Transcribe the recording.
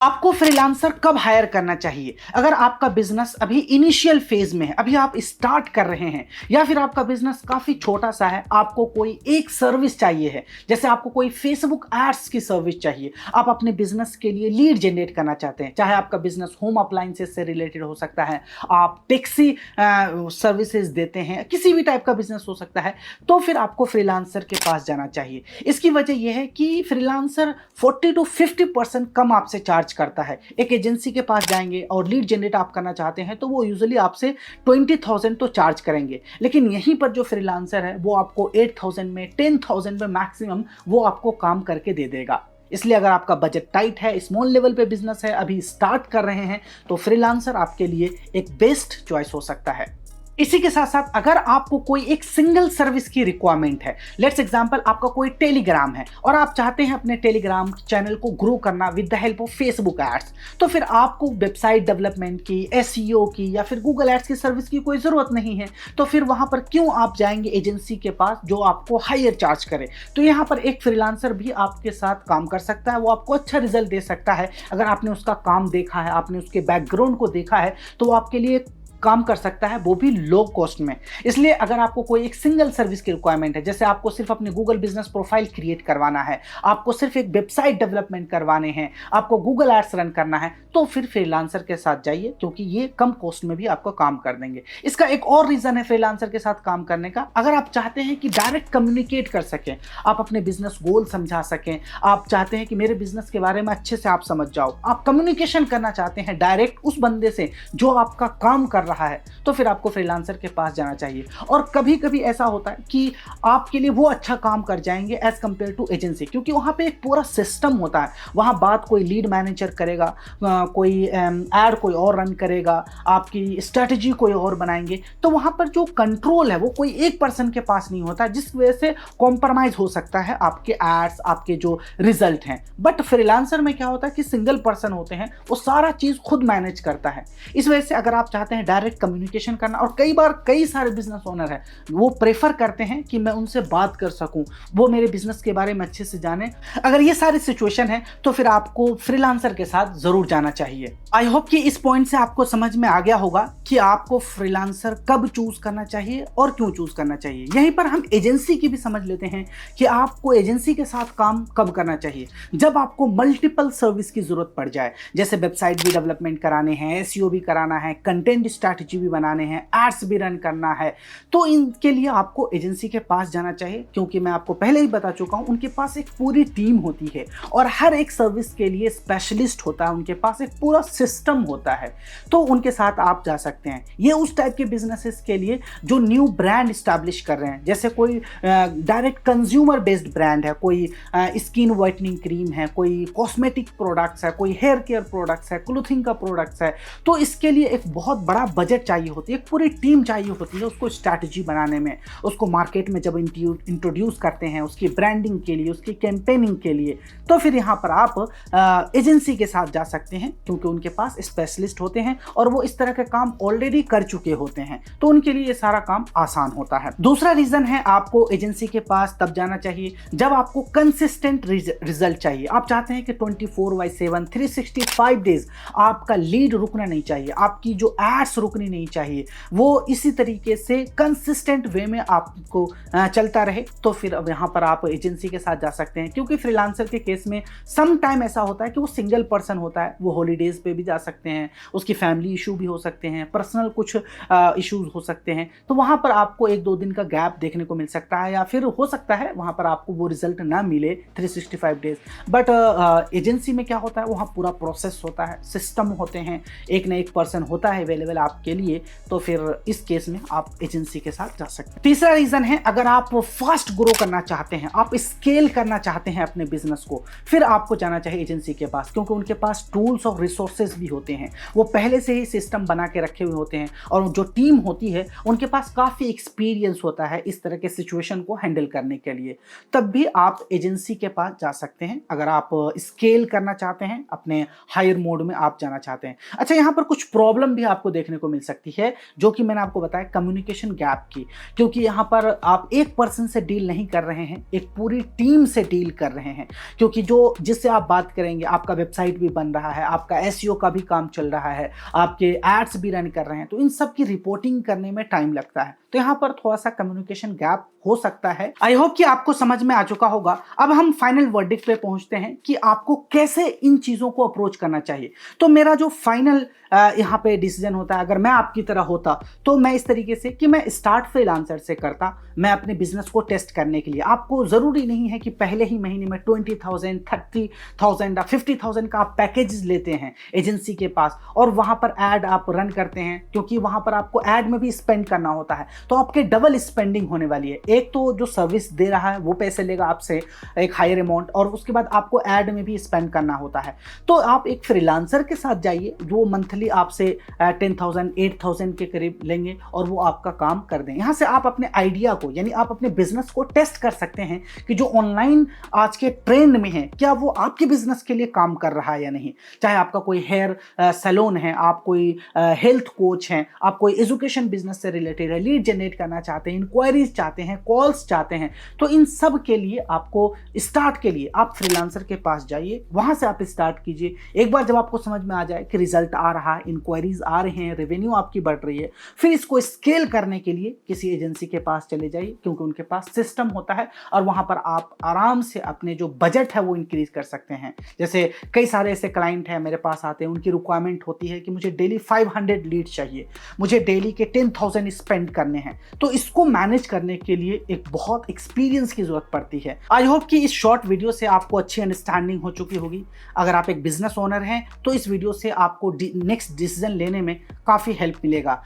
आपको फ्रीलांसर कब हायर करना चाहिए? अगर आपका बिजनेस अभी इनिशियल फेज में है, अभी आप स्टार्ट कर रहे हैं, या फिर आपका बिजनेस काफी छोटा सा है, आपको कोई एक सर्विस चाहिए है, जैसे आपको कोई फेसबुक एड्स की सर्विस चाहिए, आप अपने बिजनेस के लिए लीड जनरेट करना चाहते हैं, चाहे आपका बिजनेस होम अप्लायंसेस से रिलेटेड हो सकता है, आप टैक्सी सर्विसेज देते हैं, किसी भी टाइप का बिजनेस हो सकता है, तो फिर आपको फ्रीलांसर के पास जाना चाहिए। इसकी वजह यह है कि फ्रीलांसर 40 to 50% कम आपसे चार्ज करता है। एक एजेंसी के पास जाएंगे और लीड जनरेट आप करना चाहते हैं तो वो यूजुअली आपसे 20,000 तो चार्ज करेंगे, लेकिन यहीं पर जो फ्रीलांसर है वो आपको 8,000 में, 10,000 में मैक्सिमम वो आपको काम करके दे देगा। इसलिए अगर आपका बजट टाइट है, स्मॉल लेवल पे बिजनेस है, अभी स्टार्ट कर रहे हैं, तो फ्रीलांसर आपके लिए एक बेस्ट चॉइस हो सकता है। इसी के साथ साथ अगर आपको कोई एक सिंगल सर्विस की रिक्वायरमेंट है, लेट्स एग्जांपल आपका कोई टेलीग्राम है और आप चाहते हैं अपने टेलीग्राम चैनल को ग्रो करना with the help of Facebook ads, तो फिर आपको वेबसाइट डेवलपमेंट की, एसईओ की या फिर गूगल एड्स की सर्विस की कोई ज़रूरत नहीं है। तो फिर वहां पर क्यों आप जाएंगे एजेंसी के पास जो आपको हायर चार्ज करे? तो यहाँ पर एक फ्रीलांसर भी आपके साथ काम कर सकता है, वो आपको अच्छा रिजल्ट दे सकता है। अगर आपने उसका काम देखा है, आपने उसके बैकग्राउंड को देखा है, तो वो आपके लिए काम कर सकता है, वो भी लो कॉस्ट में। इसलिए अगर आपको कोई एक सिंगल सर्विस की रिक्वायरमेंट है, जैसे आपको सिर्फ अपने गूगल बिजनेस प्रोफाइल क्रिएट करवाना है, आपको सिर्फ एक वेबसाइट डेवलपमेंट करवाने हैं, आपको गूगल एड्स रन करना है, तो फिर फ्रीलांसर के साथ जाइए, क्योंकि ये कम कॉस्ट में भी आपको काम कर देंगे। इसका एक और रीजन है फ्रीलांसर के साथ काम करने का, अगर आप चाहते हैं कि डायरेक्ट कम्युनिकेट कर सकें, आप अपने बिजनेस गोल समझा सकें, आप चाहते हैं कि मेरे बिजनेस के बारे में अच्छे से आप समझ जाओ, आप कम्युनिकेशन करना चाहते हैं डायरेक्ट उस बंदे से जो आपका काम कर रहा है, तो फिर आपको फ्रीलांसर के पास जाना चाहिए। और कभी कभी ऐसा होता है कि आपके लिए वो अच्छा काम कर जाएंगे एज कंपेयर टू एजेंसी, क्योंकि वहां पे एक पूरा सिस्टम होता है। वहां बात कोई लीड मैनेजर करेगा, कोई एड कोई और रन करेगा, आपकी स्ट्रेटजी कोई और बनाएंगे, तो वहां पर जो कंट्रोल है वो कोई एक पर्सन के पास नहीं होता, जिस वजह से कॉम्प्रोमाइज हो सकता है आपके एड्स, आपके जो रिजल्ट हैं। बट फ्रीलांसर में क्या होता है कि सिंगल पर्सन होते हैं, वो सारा चीज खुद मैनेज करता है। इस वजह से अगर आप चाहते हैं डायरेक्ट कम्युनिकेशन करना, और कई बार कई सारे बिजनेस ओनर हैं वो प्रेफर करते हैं कि मैं उनसे बात कर सकूं, वो मेरे बिजनेस के बारे में अच्छे से जाने, अगर ये सारी सिचुएशन है तो फिर आपको फ्रीलांसर के साथ जरूर जाना चाहिए। आई होप कि इस पॉइंट से आपको समझ में आ गया होगा कि आपको फ्रीलांसर कब चूज करना चाहिए और क्यों चूज करना चाहिए। यहीं पर हम एजेंसी की भी समझ लेते हैं कि आपको एजेंसी के साथ काम कब करना चाहिए, जब आपको मल्टीपल सर्विस की जरूरत पड़ जाए, जैसे वेबसाइट भी डेवलपमेंट कराने हैं, एसईओ भी कराना है, कंटेंट स्ट्रैटेजी भी बनाने हैं, एड्स भी रन करना है, तो इनके लिए आपको एजेंसी के पास जाना चाहिए। क्योंकि मैं आपको पहले ही बता चुका हूं, उनके पास एक पूरी टीम होती है और हर एक सर्विस के लिए स्पेशलिस्ट होता है, उनके पास एक पूरा सिस्टम होता है, तो उनके साथ आप जा सकते हैं। ये उस टाइप के बिजनेसेस के लिए जो न्यू ब्रांड स्टैब्लिश कर रहे हैं, जैसे कोई डायरेक्ट कंज्यूमर बेस्ड ब्रांड है, कोई स्किन वाइटनिंग क्रीम है, कोई कॉस्मेटिक प्रोडक्ट्स है, कोई हेयर केयर प्रोडक्ट्स है, क्लोथिंग का प्रोडक्ट्स है, तो इसके लिए एक बहुत बड़ा बजट चाहिए होती है, एक पूरी टीम चाहिए होती है उसको स्ट्रैटेजी बनाने में, उसको मार्केट में जब इंट्रोड्यूस करते हैं, उसकी ब्रांडिंग के लिए, उसकी कैंपेनिंग के लिए, तो फिर यहाँ पर आप एजेंसी के साथ जा सकते हैं, क्योंकि उनके पास स्पेशलिस्ट होते हैं और वो इस तरह के काम ऑलरेडी कर चुके होते हैं, तो उनके लिए ये सारा काम आसान होता है। दूसरा रीजन है आपको एजेंसी के पास तब जाना चाहिए जब आपको कंसिस्टेंट रिजल्ट चाहिए। आप चाहते हैं कि 24/7 365 डेज आपका लीड रुकना नहीं चाहिए, आपकी जो एड्स रुकनी नहीं चाहिए, वो इसी तरीके से कंसिस्टेंट वे में आपको चलता रहे, तो फिर अब यहाँ पर आप एजेंसी के साथ जा सकते हैं। क्योंकि फ्रीलांसर के केस में सम टाइम ऐसा होता है कि वो सिंगल पर्सन होता है, वो हॉलीडेज पे भी जा सकते हैं, उसकी फैमिली इशू भी हो सकते हैं, पर्सनल कुछ इश्यूज हो सकते हैं, तो वहाँ पर आपको 1-2 दिन का गैप देखने को मिल सकता है, या फिर हो सकता है वहाँ पर आपको वो रिजल्ट ना मिले 365 डेज। बट एजेंसी में क्या होता है, वहाँ पूरा प्रोसेस होता है, सिस्टम होते हैं, एक ना एक पर्सन होता है अवेलेबल आपके लिए, तो फिर इस केस में आप एजेंसी के साथ जा सकते हैं। तीसरा रीजन है अगर आप फास्ट ग्रो करना चाहते हैं, आप स्केल करना चाहते हैं अपने बिजनेस को, फिर आपको जाना चाहिए एजेंसी के पास, क्योंकि उनके पास टूल्स और रिसोर्सेज भी होते हैं, वो पहले से ही सिस्टम बना के रखे हुए होते हैं, और जो टीम होती है उनके पास काफ़ी एक्सपीरियंस होता है इस तरह के सिचुएशन को हैंडल करने के लिए। तब भी आप एजेंसी के पास जा सकते हैं अगर आप स्केल करना चाहते हैं, अपने हायर मोड में आप जाना चाहते हैं। अच्छा, यहाँ पर कुछ प्रॉब्लम भी आपको देखने को मिल सकती है, जो कि मैंने आपको बताया कम्युनिकेशन गैप की। क्योंकि यहाँ पर आप एक पर्सन से डील नहीं कर रहे हैं, एक पूरी टीम से डील कर रहे हैं। क्योंकि जो जिससे आप बात करेंगे, आपका वेबसाइट भी बन रहा है, आपका एसईओ का भी काम चल रहा है, आपके एड्स भी रन कर रहे हैं, तो इन सब की रिपोर्टिंग करने में टाइम लगता है। तो यहाँ पर थोड़ा सा कम्युनिकेशन गैप हो सकता है। आई होप कि आपको समझ में आ चुका होगा। अब हम फाइनल वर्डिक्ट पे पहुंचते हैं कि आपको कैसे इन चीजों को अप्रोच करना चाहिए। तो मेरा जो फाइनल यहाँ पे डिसीजन होता है, अगर मैं आपकी तरह होता तो मैं इस तरीके से कि मैं स्टार्ट फ्रीलांसर से करता, मैं अपने बिजनेस को टेस्ट करने के लिए। आपको जरूरी नहीं है कि पहले ही महीने में 20,000, 30,000 या 50,000 का आप पैकेजेस लेते हैं एजेंसी के पास और वहां पर ऐड आप रन करते हैं, क्योंकि वहां पर आपको ऐड में भी स्पेंड करना होता है। तो आपके डबल स्पेंडिंग होने वाली है। एक तो जो सर्विस दे रहा है वो पैसे लेगा आपसे एक हायर अमाउंट, और उसके बाद आपको ऐड में भी स्पेंड करना होता है। तो आप एक फ्रीलांसर के साथ जाइए जो मंथली आपसे 10,000, 8,000 के करीब लेंगे और वो आपका काम कर दें। यहां से आप अपने आइडिया को, यानी आप अपने बिजनेस को टेस्ट कर सकते हैं कि जो ऑनलाइन आज के ट्रेंड में है, क्या वो आपके बिजनेस के लिए काम कर रहा है या नहीं। चाहे आपका कोई हेयर सैलून है, आप कोई हेल्थ कोच हैं, आप कोई एजुकेशन बिजनेस से रिलेटेड है, लीड जनरेट करना चाहते हैं, इंक्वायरीज चाहते हैं, कॉल्स चाहते हैं, तो इन सब के लिए आपको स्टार्ट के लिए आप फ्रीलांसर के पास जाइए, वहां से आप स्टार्ट कीजिए। एक बार जब आपको समझ में आ जाए कि रिजल्ट आ रहा है, इंक्वायरीज आ रहे हैं, रेवेन्यू आपकी बढ़ रही है, फिर इसको स्केल करने के लिए किसी एजेंसी के पास चले जाइए, क्योंकि उनके पास सिस्टम होता है और वहां पर आप आराम से अपने जो बजट है वो इंक्रीज कर सकते हैं। जैसे कई सारे ऐसे क्लाइंट हैं मेरे पास आते हैं, उनकी रिक्वायरमेंट होती है कि मुझे डेली 500 लीड चाहिए, मुझे डेली के 10,000 स्पेंड करने हैं। तो इसको मैनेज करने के लिए एक बहुत एक्सपीरियंस की जरूरत पड़ती है। आई होप कि इस शॉर्ट वीडियो से आपको अच्छी अंडरस्टैंडिंग हो चुकी होगी। अगर आप एक बिजनेस ओनर हैं तो इस वीडियो से आपको नेक्स्ट डिसीजन लेने में काफी हेल्प मिलेगा।